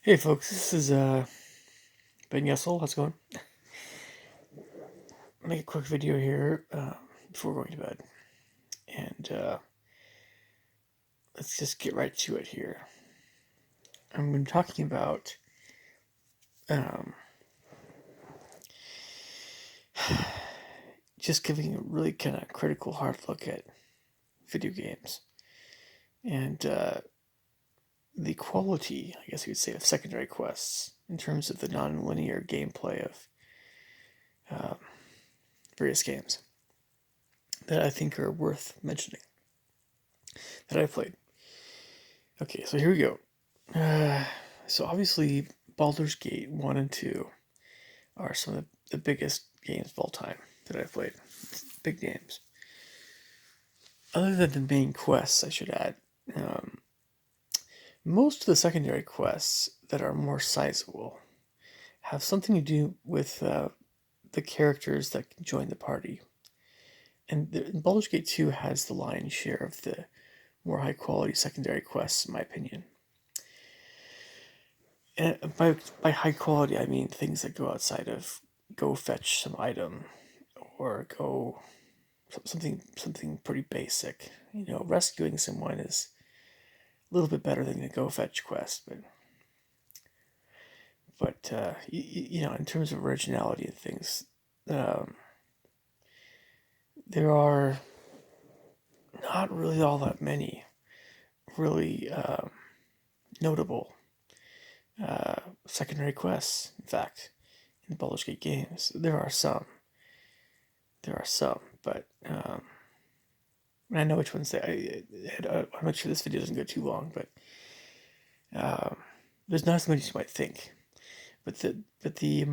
Hey folks, this is Ben Yessel. How's it going? I'll make a quick video here before going to bed, and let's just get right to it here. I'm going to be talking about um, just giving a really kind of critical, hard look at video games and the quality, I guess you could say, of secondary quests in terms of the non-linear gameplay of uh, various games that I think are worth mentioning that I've played. Okay, so here we go. So obviously, Baldur's Gate 1 and 2 are some of the biggest games of all time that I've played. Big games. Other than the main quests, I should add, um, most of the secondary quests that are more sizable have something to do with the characters that can join the party. And Baldur's Gate 2 has the lion's share of the more high quality secondary quests, in my opinion. And by high quality, I mean things that go outside of go fetch some item or go something pretty basic. You know, rescuing someone is a little bit better than a go fetch quest, but you know, in terms of originality and things, um, there are not really all that many really notable secondary quests. In fact, in Baldur's Gate games, there are some. There are some, but I know which ones I'm not sure this video doesn't go too long, but um, there's not as many as you might think. But the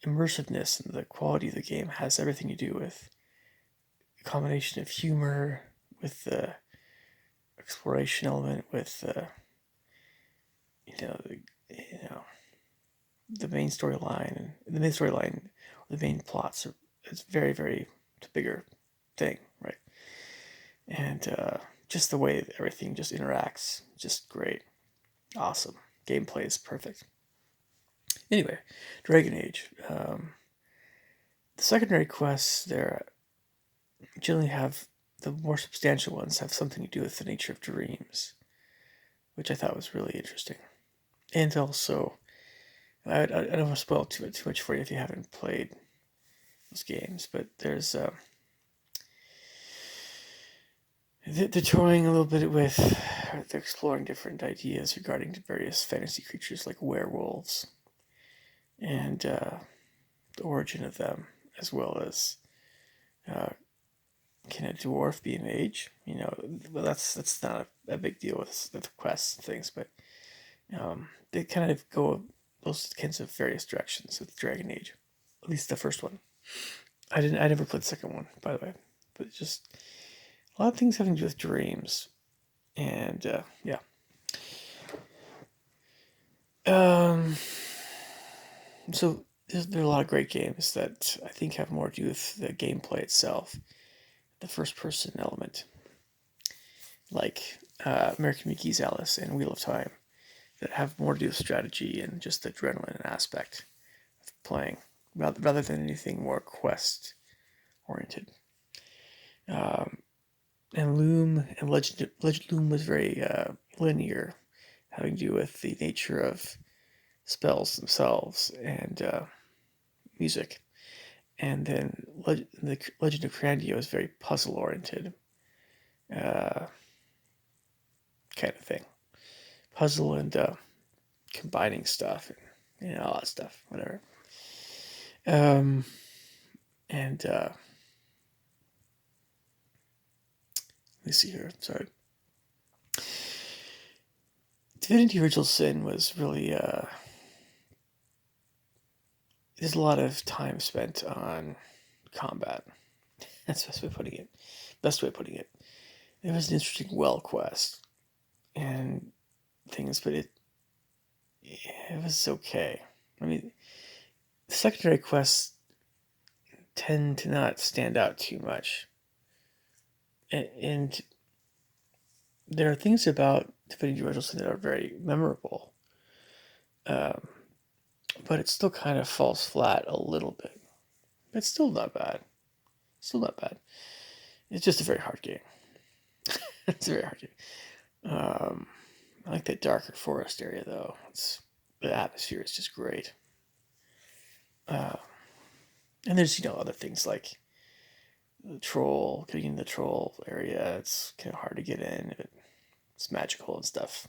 immersiveness and the quality of the game has everything to do with a combination of humor, with the exploration element, with you know the you know the main storyline and the main storyline, or the main plots are it's very it's a bigger thing, right? And just the way everything just interacts, just great, awesome. Gameplay is perfect. Anyway, Dragon Age. The secondary quests there generally have the more substantial ones have something to do with the nature of dreams, which I thought was really interesting. And also, I don't want to spoil too much for you if you haven't played those games, but there's they're toying a little bit with, they're exploring different ideas regarding various fantasy creatures like werewolves and the origin of them, as well as uh, can a dwarf be a mage? You know, well, that's not a big deal with the quests and things, but they kind of go those kinds of various directions with Dragon Age. At least the first one. I never played the second one, by the way, but just a lot of things having to do with dreams, and yeah. Um, so there are a lot of great games that I think have more to do with the gameplay itself, the first person element, like American Mickey's Alice and Wheel of Time, that have more to do with strategy and just the adrenaline aspect of playing, rather than anything more quest oriented. Um, and Legend Loom was very linear, having to do with the nature of spells themselves and music. And then the Legend of Crandia was very puzzle oriented, uh, kind of thing. Puzzle and combining stuff and all that stuff, whatever. Um, and let me see here. Sorry. Divinity Original Sin was really there's a lot of time spent on combat. That's the best way of putting it. Best way of putting it. It was an interesting well quest and things, but it was okay. I mean, the secondary quests tend to not stand out too much, and there are things about Divinity Original Sin that are very memorable, But it still kind of falls flat a little bit. It's still not bad. Still not bad. It's just a very hard game. It's a very hard game. I like that darker forest area though. The atmosphere is just great. And there's other things like the troll. Getting in the troll area, it's kind of hard to get in. It's magical and stuff.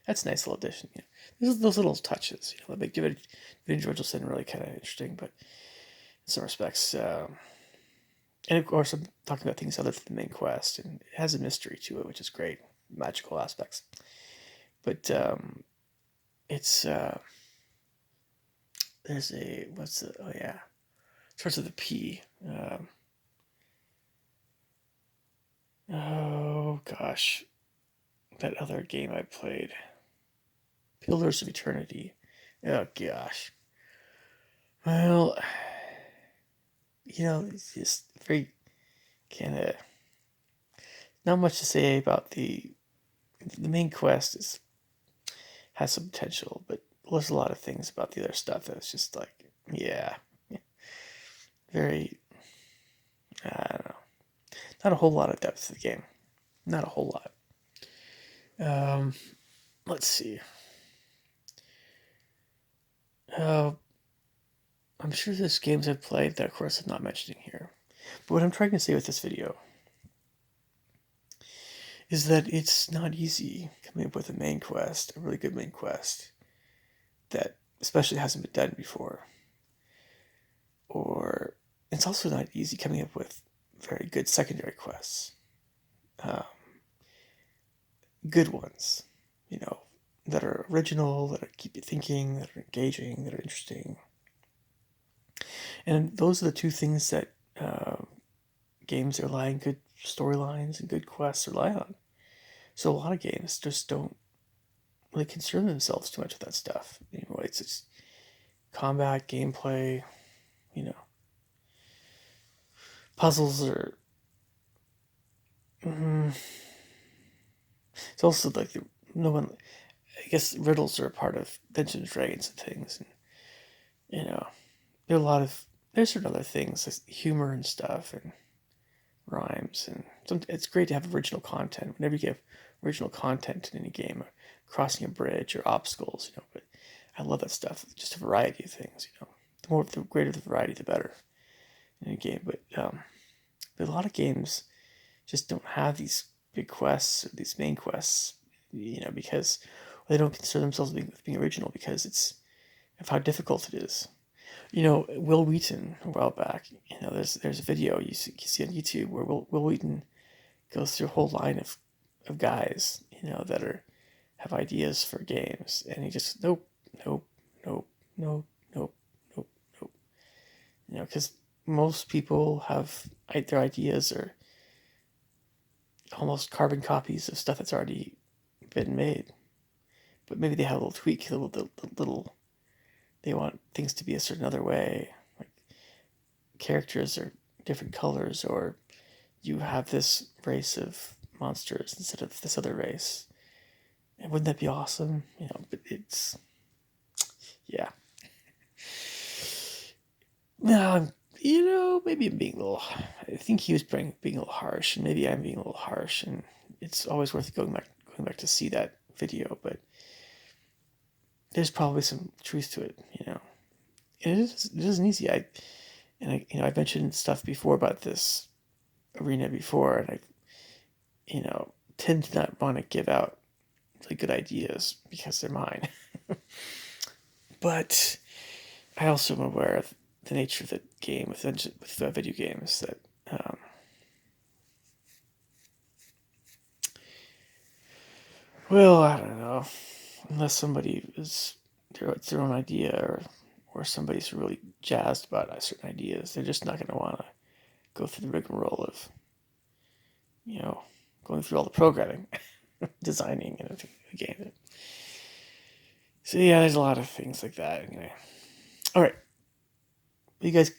That's a nice little addition. There's those little touches. That make Divinity Original Sin really kind of interesting, but in some respects. And of course, I'm talking about things other than the main quest, and it has a mystery to it, which is great, magical aspects. But it's there's a it starts with a P. Oh gosh, that other game I played, Pillars of Eternity. Oh gosh. Well, it's just very kind of not much to say about the main quest has some potential, but there's a lot of things about the other stuff that's just like, very, I don't know, not a whole lot of depth to the game, not a whole lot. Let's see. I'm sure there's games I've played that, of course, I'm not mentioning here. But what I'm trying to say with this video is that it's not easy coming up with a main quest, a really good main quest, that especially hasn't been done before. Or it's also not easy coming up with very good secondary quests. Good ones, that are original, that keep you thinking, that are engaging, that are interesting. And those are the two things that games that rely on good storylines and good quests rely on. So a lot of games just don't really concern themselves too much with that stuff. It's just combat, gameplay, puzzles are. It's also like no one. I guess riddles are a part of Dungeons and Dragons and things, and there are a lot of there's certain other things like humor and stuff and rhymes, and it's great to have original content. Whenever you have original content in any game, crossing a bridge or obstacles, but I love that stuff. Just a variety of things, the greater the variety, the better in a game. But a lot of games just don't have these big quests or these main quests, because they don't consider themselves with being original because it's of how difficult it is. Will Wheaton a while back, there's a video you see on YouTube where Will Wheaton goes through a whole line of guys, that have ideas for games, and he just nope, nope, nope, nope, nope, nope, nope. Because most people have their ideas are almost carbon copies of stuff that's already been made, but maybe they have a little tweak, a little. They want things to be a certain other way, like characters are different colors, or you have this race of monsters instead of this other race. And wouldn't that be awesome? But it's, yeah. Now, maybe I'm being a little. I think he was being a little harsh, and maybe I'm being a little harsh, and it's always worth going back to see that video. But there's probably some truth to it, And it isn't easy. I mentioned stuff before about this arena before, and I tend to not want to give out really good ideas because they're mine. But I also am aware of the nature of the game with video games that well, I don't know, unless somebody it's their own idea, or somebody's really jazzed about certain ideas, they're just not going to want to go through the rigmarole of going through all the programming, designing a game. So yeah, there's a lot of things like that. Anyway, all right. You guys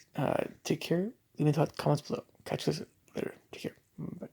take care. Leave me comments below. Catch you later. Take care. Bye.